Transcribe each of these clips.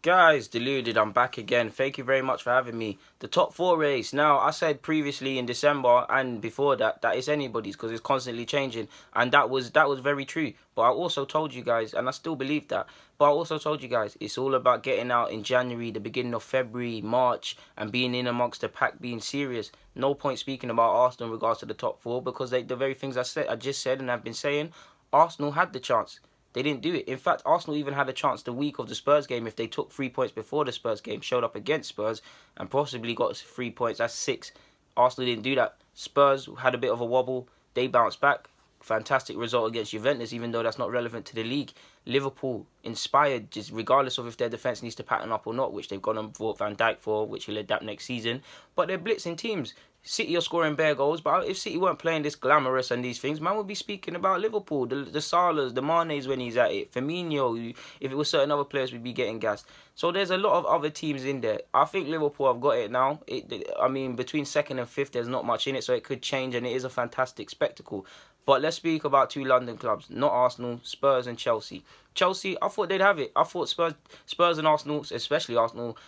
Guys, deluded, I'm back again. Thank you very much for having me. The top four race. Now, I said previously in December and before that it's anybody's because it's constantly changing, and that was very true. But I also told you guys, and I still believe that. But I also told you guys, it's all about getting out in January, the beginning of February, March, and being in amongst the pack, being serious. No point speaking about Arsenal in regards to the top four because the very things I just said and I've been saying, Arsenal had the chance. They didn't do it. In fact, Arsenal even had a chance the week of the Spurs game if they took 3 points before the Spurs game, showed up against Spurs, and possibly got 3 points. That's 6. Arsenal didn't do that. Spurs had a bit of a wobble. They bounced back. Fantastic result against Juventus, even though that's not relevant to the league. Liverpool inspired, just regardless of if their defence needs to pattern up or not, which they've gone and bought Van Dijk for, which he'll adapt next season. But they're blitzing teams. City are scoring bare goals, but if City weren't playing this glamorous and these things, man would be speaking about Liverpool, the Salahs, the Manes when he's at it, Firmino. If it was certain other players, we'd be getting gassed. So there's a lot of other teams in there. I think Liverpool have got it now. Between second and fifth, there's not much in it, so it could change, and it is a fantastic spectacle. But let's speak about two London clubs, not Arsenal, Spurs and Chelsea. Chelsea, I thought they'd have it. I thought Spurs and Arsenal, especially Arsenal,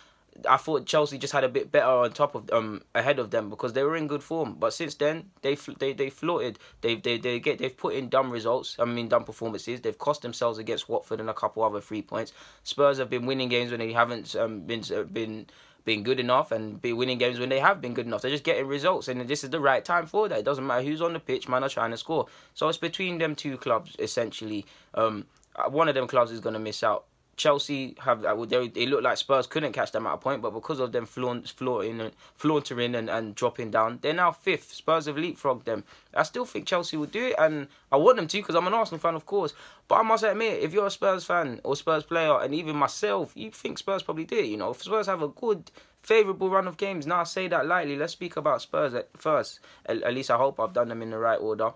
I thought Chelsea just had a bit better on top of ahead of them because they were in good form. But since then, they floated. They've put in dumb results. Dumb performances. They've cost themselves against Watford and a couple other 3 points. Spurs have been winning games when they haven't been good enough, and be winning games when they have been good enough. They're just getting results, and this is the right time for that. It doesn't matter who's on the pitch, man are trying to score. So it's between them two clubs essentially. One of them clubs is going to miss out. Chelsea they look like Spurs couldn't catch them at a point, but because of them flaunting and dropping down, they're now fifth. Spurs have leapfrogged them. I still think Chelsea will do it, and I want them to because I'm an Arsenal fan, of course. But I must admit, if you're a Spurs fan or Spurs player, and even myself, you think Spurs probably did. If Spurs have a good, favourable run of games. Now I say that lightly. Let's speak about Spurs at first. At least I hope I've done them in the right order.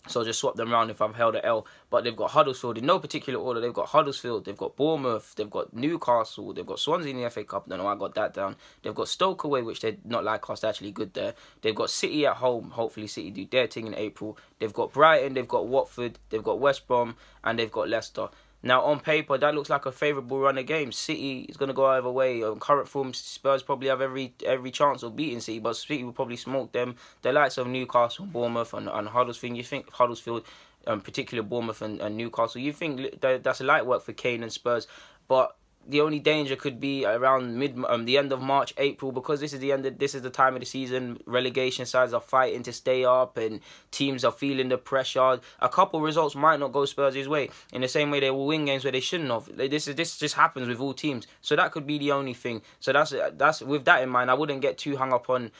So just swap them around if I've held an L. But they've got Huddersfield in no particular order. They've got Huddersfield, they've got Bournemouth, they've got Newcastle, they've got Swansea in the FA Cup. No, I got that down. They've got Stoke away, which they're not like us, they're actually good there. They've got City at home. Hopefully City do their thing in April. They've got Brighton, they've got Watford, they've got West Brom, and they've got Leicester. Now, on paper, that looks like a favourable run of games. City is going to go either way. On current form, Spurs probably have every chance of beating City, but City will probably smoke them. The likes of Newcastle, Bournemouth, and Huddersfield. You think Huddersfield, particularly Bournemouth and Newcastle, you think that's light work for Kane and Spurs, but the only danger could be around the end of March, April, because this is the time of the season. Relegation sides are fighting to stay up, and teams are feeling the pressure. A couple results might not go Spurs' way, in the same way they will win games where they shouldn't have. This just happens with all teams, so that could be the only thing. So that's with that in mind, I wouldn't get too hung up on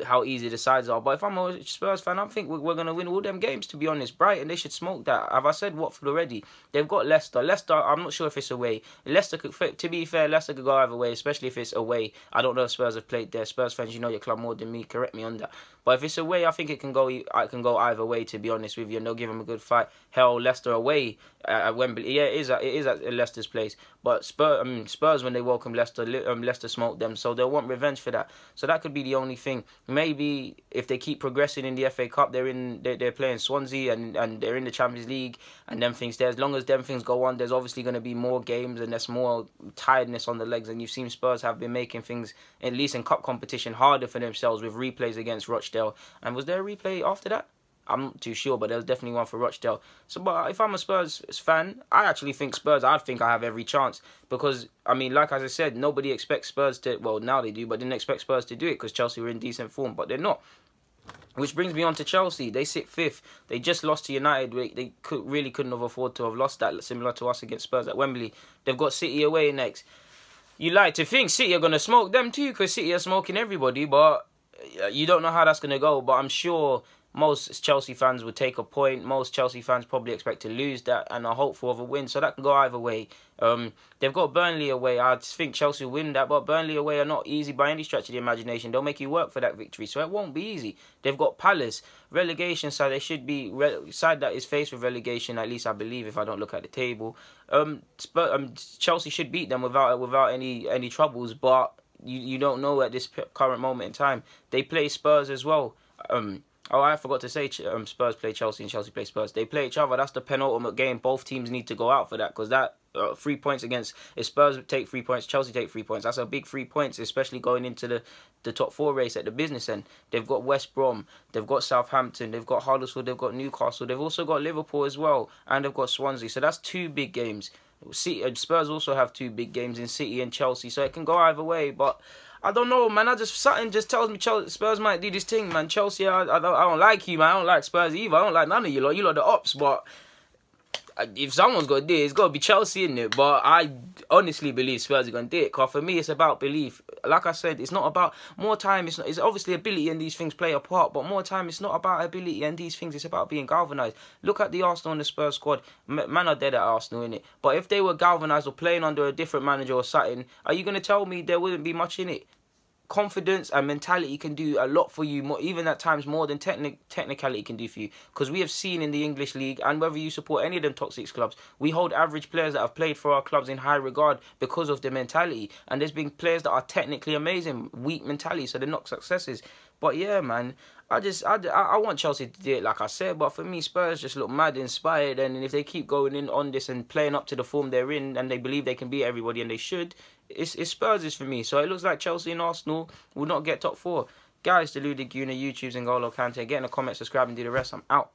how easy the sides are. But if I'm a Spurs fan, I think we're going to win all them games, to be honest. Brighton, they should smoke that. Have I said Watford already? They've got Leicester. Leicester, I'm not sure if it's away. To be fair, Leicester could go either way, especially if it's away. I don't know if Spurs have played there. Spurs fans, you know your club more than me. Correct me on that. But if it's away, I think it can go either way, to be honest with you, and they'll give them a good fight. Hell, Leicester away at Wembley. Yeah, it is at Leicester's place. But Spurs, when they welcome Leicester, Leicester smoked them, so they'll want revenge for that. So that could be the only thing. Maybe if they keep progressing in the FA Cup, they're playing Swansea and they're in the Champions League and them things there. As long as them things go on, there's obviously going to be more games and there's more tiredness on the legs. And you've seen Spurs have been making things, at least in cup competition, harder for themselves with replays against Rochdale. And was there a replay after that? I'm not too sure, but there was definitely one for Rochdale. So, but if I'm a Spurs fan, I actually think I have every chance. Because, like as I said, nobody expects Spurs to, well, now they do, but didn't expect Spurs to do it because Chelsea were in decent form, but they're not. Which brings me on to Chelsea. They sit fifth. They just lost to United. They couldn't have afforded to have lost that, similar to us against Spurs at Wembley. They've got City away next. You like to think City are going to smoke them too, because City are smoking everybody, but you don't know how that's going to go. But I'm sure most Chelsea fans would take a point. Most Chelsea fans probably expect to lose that and are hopeful of a win. So that can go either way. They've got Burnley away. I think Chelsea will win that, but Burnley away are not easy by any stretch of the imagination. They'll make you work for that victory, so it won't be easy. They've got Palace. Relegation side, they should be side that is faced with relegation, at least I believe, if I don't look at the table. Chelsea should beat them without any troubles, but you don't know at this current moment in time. They play Spurs as well. I forgot to say Spurs play Chelsea and Chelsea play Spurs. They play each other. That's the penultimate game. Both teams need to go out for that because that 3 points against, if Spurs take 3 points, Chelsea take 3 points. That's a big 3 points, especially going into the top four race at the business end. They've got West Brom, they've got Southampton, they've got Huddersfield, they've got Newcastle, they've also got Liverpool as well, and they've got Swansea. So that's two big games. Spurs also have two big games in City and Chelsea, so it can go either way. But I don't know, man. Something just tells me Spurs might do this thing, man. Chelsea, I don't like you, man. I don't like Spurs either. I don't like none of you lot. You lot the ops, but if someone's got to do it, it's got to be Chelsea, in it. But I honestly believe Spurs are going to do it. Because for me, it's about belief. Like I said, it's not about more time. It's obviously ability and these things play a part. But more time, it's not about ability and these things. It's about being galvanised. Look at the Arsenal and the Spurs squad. Man are dead at Arsenal, innit? But if they were galvanised or playing under a different manager or something, are you going to tell me there wouldn't be much in it? Confidence and mentality can do a lot for you, more, even at times more than technicality can do for you. Because we have seen in the English league, and whether you support any of them top six clubs, we hold average players that have played for our clubs in high regard because of their mentality. And there's been players that are technically amazing, weak mentality, so they're not successes. But yeah, man, I want Chelsea to do it, like I said. But for me, Spurs just look mad inspired, and if they keep going in on this and playing up to the form they're in, and they believe they can beat everybody, and they should, it's Spurs is for me. So it looks like Chelsea and Arsenal will not get top four. Guys, the Ludig Guna, YouTube's and N'Golo Kante. Get in the comments, subscribe, and do the rest. I'm out.